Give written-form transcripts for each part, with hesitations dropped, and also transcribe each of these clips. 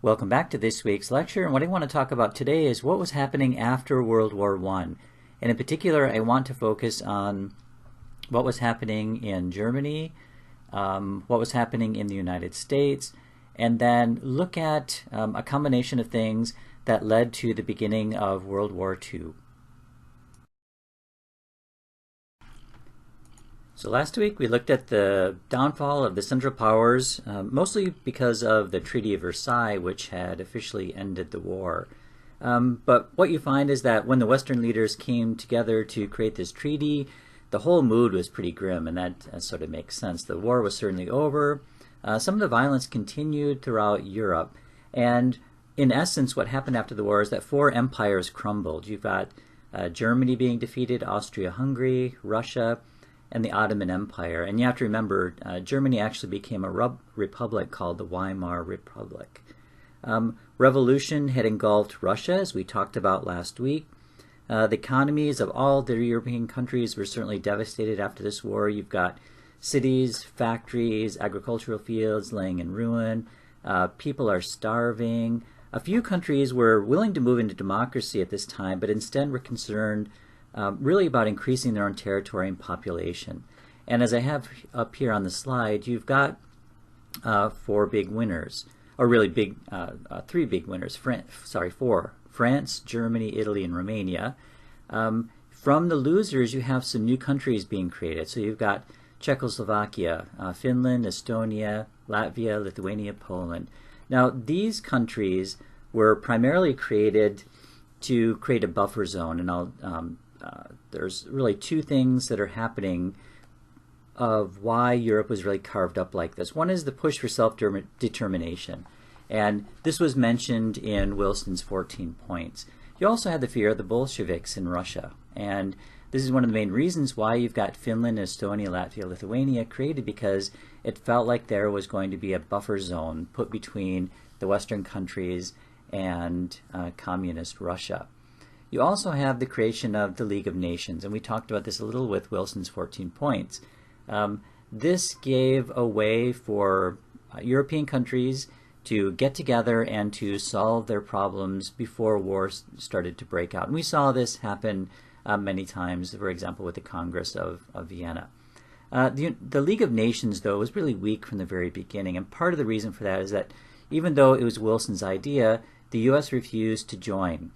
Welcome back to this week's lecture, and what I want to talk about today is what was happening after World War I. And in particular, I want to focus on what was happening in Germany, what was happening in the United States, and then look at a combination of things that led to the beginning of World War II. So last week we looked at the downfall of the Central Powers, mostly because of the Treaty of Versailles, which had officially ended the war. But what you find is that when the Western leaders came together to create this treaty, the whole mood was pretty grim, and that sort of makes sense. The war was certainly over. Some of the violence continued throughout Europe, and in essence what happened after the war is that four empires crumbled. You've got Germany being defeated, Austria-Hungary, Russia, and the Ottoman Empire. And you have to remember, Germany actually became a republic called the Weimar Republic. Revolution had engulfed Russia, as we talked about last week. The economies of all the European countries were certainly devastated after this war. You've got cities, factories, agricultural fields laying in ruin. People are starving. A few countries were willing to move into democracy at this time, but instead were concerned really about increasing their own territory and population. And as I have up here on the slide, you've got four big winners, or really three big winners. Four. France, Germany, Italy, and Romania. From the losers, you have some new countries being created. So you've got Czechoslovakia, Finland, Estonia, Latvia, Lithuania, Poland. Now, these countries were primarily created to create a buffer zone, and there's really two things that are happening of why Europe was really carved up like this. One is the push for self-determination, and this was mentioned in Wilson's 14 points. You also had the fear of the Bolsheviks in Russia, and this is one of the main reasons why you've got Finland, Estonia, Latvia, Lithuania created, because it felt like there was going to be a buffer zone put between the Western countries and communist Russia. You also have the creation of the League of Nations, and we talked about this a little with Wilson's 14 points. This gave a way for European countries to get together and to solve their problems before wars started to break out. And we saw this happen many times, for example, with the Congress of Vienna. The League of Nations, though, was really weak from the very beginning, and part of the reason for that is that even though it was Wilson's idea, the U.S. refused to join.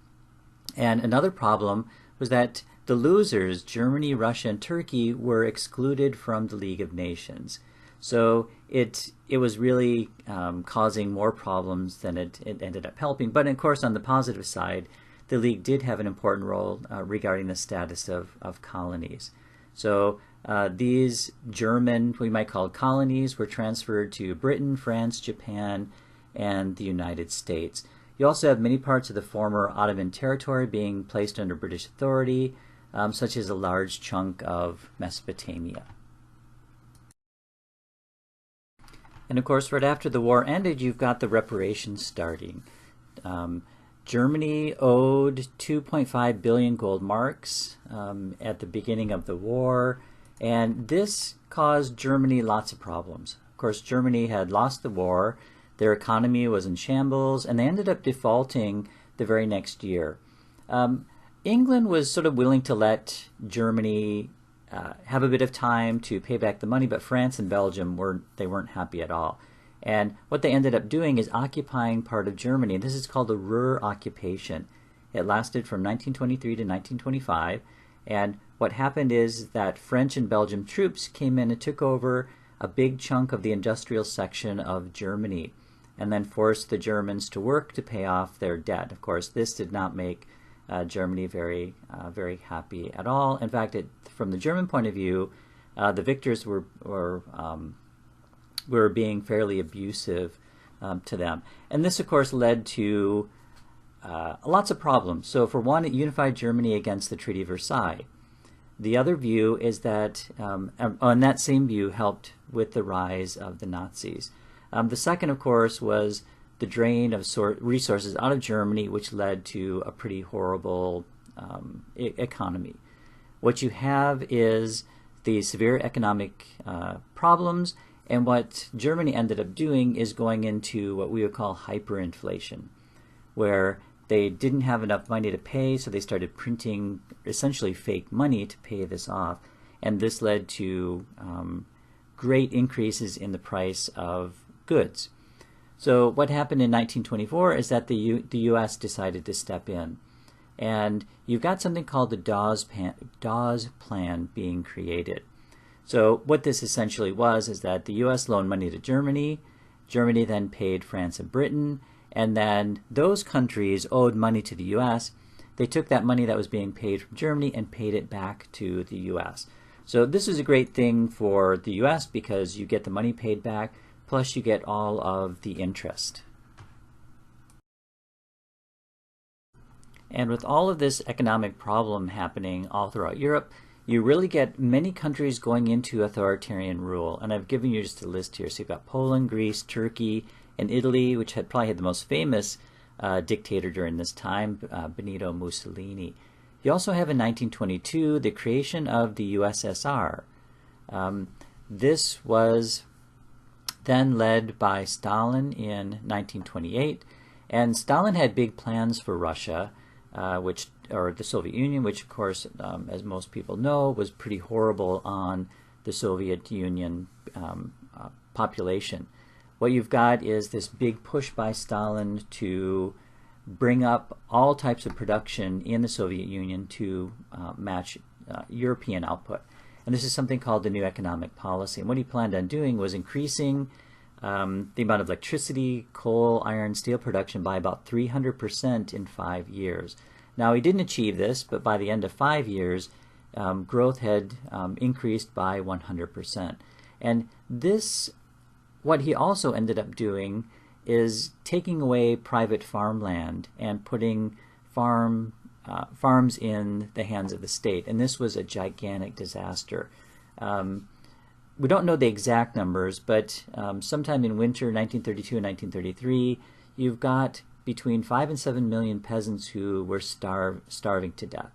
And another problem was that the losers, Germany, Russia, and Turkey, were excluded from the League of Nations. So it was really causing more problems than it ended up helping. But of course, on the positive side, the League did have an important role regarding the status of colonies. So these German, we might call colonies, were transferred to Britain, France, Japan, and the United States. You also have many parts of the former Ottoman territory being placed under British authority, such as a large chunk of Mesopotamia. And of course, right after the war ended, you've got the reparations starting. Germany owed 2.5 billion gold marks at the beginning of the war, and this caused Germany lots of problems. Of course, Germany had lost the war. Their economy was in shambles, and they ended up defaulting the very next year. England was sort of willing to let Germany have a bit of time to pay back the money, but France and Belgium weren't happy at all. And what they ended up doing is occupying part of Germany. This is called the Ruhr occupation. It lasted from 1923 to 1925, and what happened is that French and Belgian troops came in and took over a big chunk of the industrial section of Germany, and then forced the Germans to work to pay off their debt. Of course, this did not make Germany very happy at all. In fact, from the German point of view, the victors were being fairly abusive to them. And this, of course, led to lots of problems. So for one, it unified Germany against the Treaty of Versailles. The other view is that, and that same view helped with the rise of the Nazis. The second, of course, was the drain of resources out of Germany, which led to a pretty horrible economy. What you have is the severe economic problems, And what Germany ended up doing is going into what we would call hyperinflation, where they didn't have enough money to pay, so they started printing essentially fake money to pay this off. And this led to great increases in the price of goods. So what happened in 1924 is that the U.S. decided to step in. And you've got something called the Dawes Plan being created. So what this essentially was is that the U.S. loaned money to Germany. Germany then paid France and Britain. And then those countries owed money to the U.S. They took that money that was being paid from Germany and paid it back to the U.S. So this is a great thing for the U.S. because you get the money paid back, plus you get all of the interest. And with all of this economic problem happening all throughout Europe, you really get many countries going into authoritarian rule. And I've given you just a list here. So you've got Poland, Greece, Turkey, and Italy, which had probably had the most famous dictator during this time, Benito Mussolini. You also have in 1922 the creation of the USSR. This was then led by Stalin in 1928, and Stalin had big plans for Russia, or the Soviet Union, which of course, as most people know, was pretty horrible on the Soviet Union population. What you've got is this big push by Stalin to bring up all types of production in the Soviet Union to match European output. And this is something called the New Economic Policy. And what he planned on doing was increasing the amount of electricity, coal, iron, steel production by about 300% in 5 years. Now, he didn't achieve this, but by the end of 5 years, growth had increased by 100%. And this, what he also ended up doing is taking away private farmland and putting farms in the hands of the state. And this was a gigantic disaster. We don't know the exact numbers, but sometime in winter 1932 and 1933, you've got between 5 and 7 million peasants who were starving to death.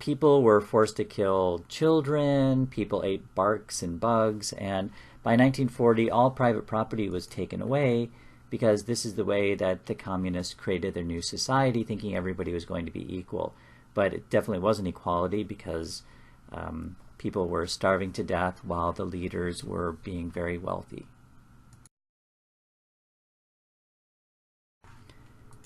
People were forced to kill children, people ate barks and bugs, and by 1940 all private property was taken away because this is the way that the communists created their new society, thinking everybody was going to be equal. But it definitely wasn't equality because people were starving to death while the leaders were being very wealthy.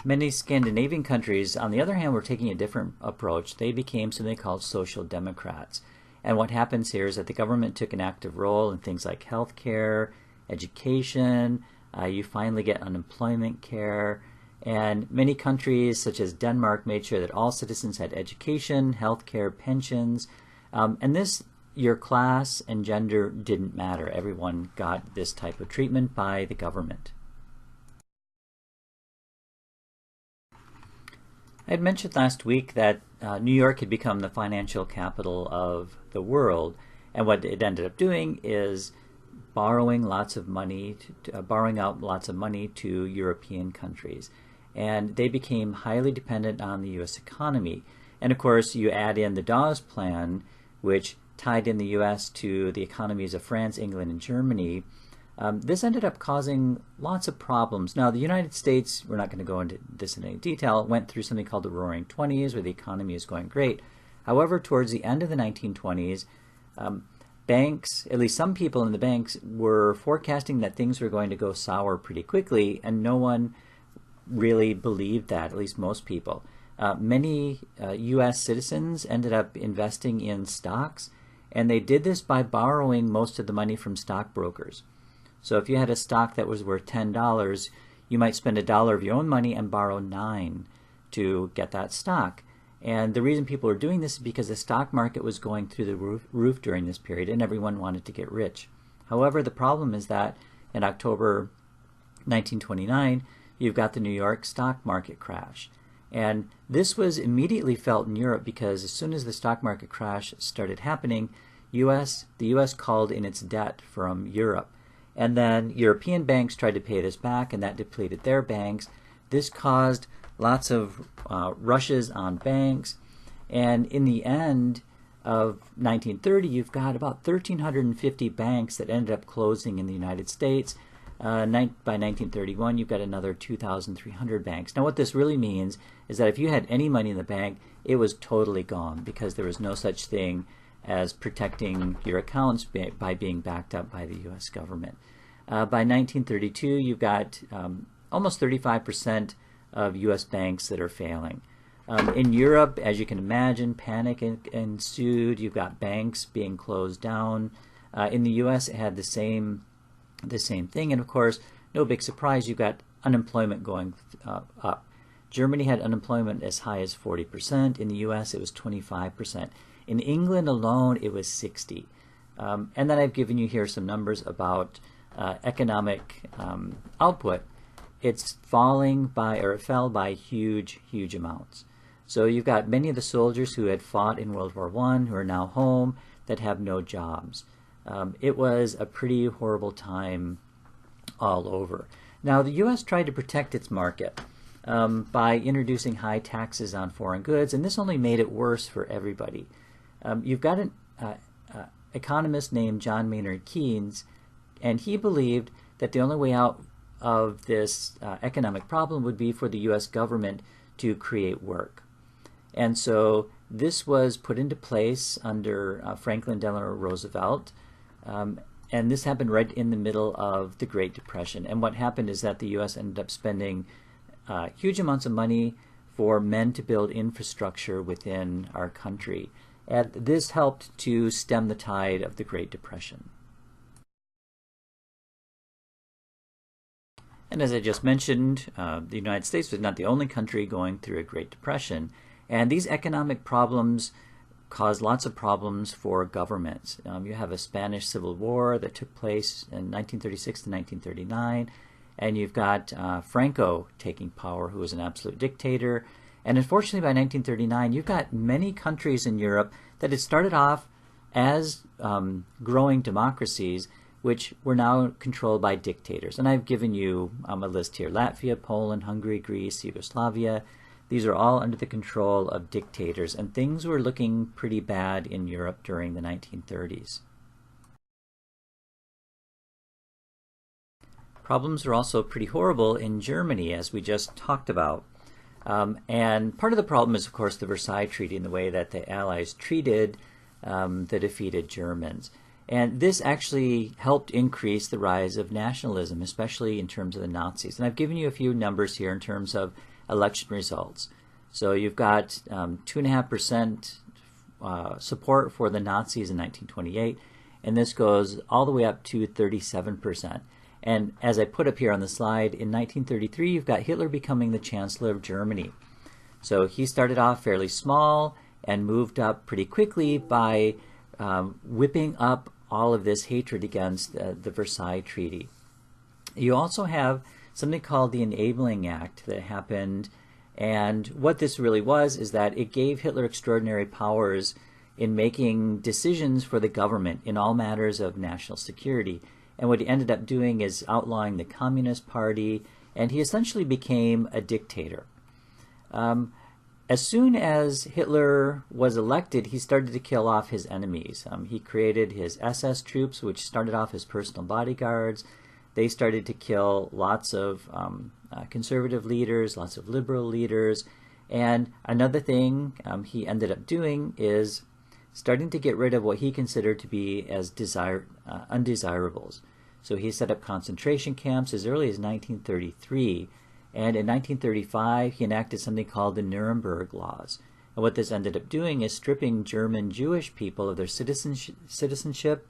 Many Scandinavian countries, on the other hand, were taking a different approach. They became something called social democrats. And what happens here is that the government took an active role in things like healthcare, education, you finally get unemployment care, and many countries such as Denmark made sure that all citizens had education, healthcare, pensions, and this, your class and gender didn't matter. Everyone got this type of treatment by the government. I had mentioned last week that New York had become the financial capital of the world, and what it ended up doing is borrowing lots of money, borrowing out lots of money to European countries, and they became highly dependent on the U.S. economy. And of course, you add in the Dawes Plan, which tied in the U.S. to the economies of France, England, and Germany. This ended up causing lots of problems. Now, the United States, we're not going to go into this in any detail, went through something called the Roaring '20s, where the economy is going great. However, towards the end of the 1920s, banks, at least some people in the banks, were forecasting that things were going to go sour pretty quickly, and no one really believed that, at least most people. Many U.S. citizens ended up investing in stocks, and they did this by borrowing most of the money from stockbrokers. So if you had a stock that was worth $10, you might spend $1 of your own money and borrow $9 to get that stock. And the reason people were doing this is because the stock market was going through the roof during this period and everyone wanted to get rich. However, the problem is that in October 1929, you've got the New York stock market crash. And this was immediately felt in Europe because as soon as the stock market crash started happening, the U.S. called in its debt from Europe. And then European banks tried to pay this back, and that depleted their banks. This caused lots of rushes on banks. And in the end, of 1930, you've got about 1,350 banks that ended up closing in the United States. By 1931, you've got another 2,300 banks. Now, what this really means is that if you had any money in the bank, it was totally gone because there was no such thing as protecting your accounts by being backed up by the U.S. government. By 1932, you've got almost 35% of U.S. banks that are failing. In Europe, as you can imagine, panic ensued. You've got banks being closed down. In the U.S., it had the same thing, and of course, no big surprise, you've got unemployment going up. Germany had unemployment as high as 40%. In the U.S., it was 25%. In England alone, it was 60%. And then I've given you here some numbers about economic output. It's falling by, or it fell by huge amounts. So you've got many of the soldiers who had fought in World War I who are now home that have no jobs. It was a pretty horrible time all over. Now, the U.S. tried to protect its market by introducing high taxes on foreign goods, and this only made it worse for everybody. You've got an economist named John Maynard Keynes, and he believed that the only way out of this economic problem would be for the U.S. government to create work. And so this was put into place under Franklin Delano Roosevelt, and this happened right in the middle of the Great Depression. And what happened is that the U.S. ended up spending huge amounts of money for men to build infrastructure within our country. And this helped to stem the tide of the Great Depression. And as I just mentioned, the United States was not the only country going through a Great Depression. And these economic problems caused lots of problems for governments. You have a Spanish Civil War that took place in 1936 to 1939. And you've got Franco taking power, who was an absolute dictator. And unfortunately, by 1939, you've got many countries in Europe that had started off as growing democracies, which were now controlled by dictators. And I've given you a list here: Latvia, Poland, Hungary, Greece, Yugoslavia. These are all under the control of dictators, and things were looking pretty bad in Europe during the 1930s. Problems were also pretty horrible in Germany, as we just talked about. And part of the problem is, of course, the Versailles Treaty and the way that the Allies treated the defeated Germans. And this actually helped increase the rise of nationalism, especially in terms of the Nazis. And I've given you a few numbers here in terms of election results. So you've got 2.5% support for the Nazis in 1928, and this goes all the way up to 37%. And as I put up here on the slide, in 1933, you've got Hitler becoming the Chancellor of Germany. So he started off fairly small and moved up pretty quickly by whipping up all of this hatred against the Versailles Treaty. You also have something called the Enabling Act that happened, and what this really was is that it gave Hitler extraordinary powers in making decisions for the government in all matters of national security. And what he ended up doing is outlawing the Communist Party, and he essentially became a dictator. As soon as Hitler was elected, he started to kill off his enemies. He created his SS troops, which started off as personal bodyguards. They started to kill lots of conservative leaders, lots of liberal leaders. And another thing he ended up doing is starting to get rid of what he considered to be as undesirables. So he set up concentration camps as early as 1933. And in 1935, he enacted something called the Nuremberg Laws. And what this ended up doing is stripping German Jewish people of their citizenship.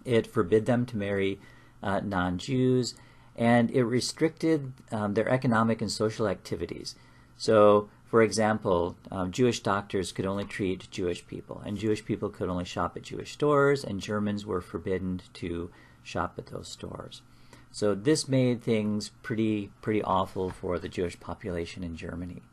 It forbid them to marry non-Jews, and it restricted their economic and social activities. So, for example, Jewish doctors could only treat Jewish people, and Jewish people could only shop at Jewish stores, and Germans were forbidden to shop at those stores. So this made things pretty awful for the Jewish population in Germany.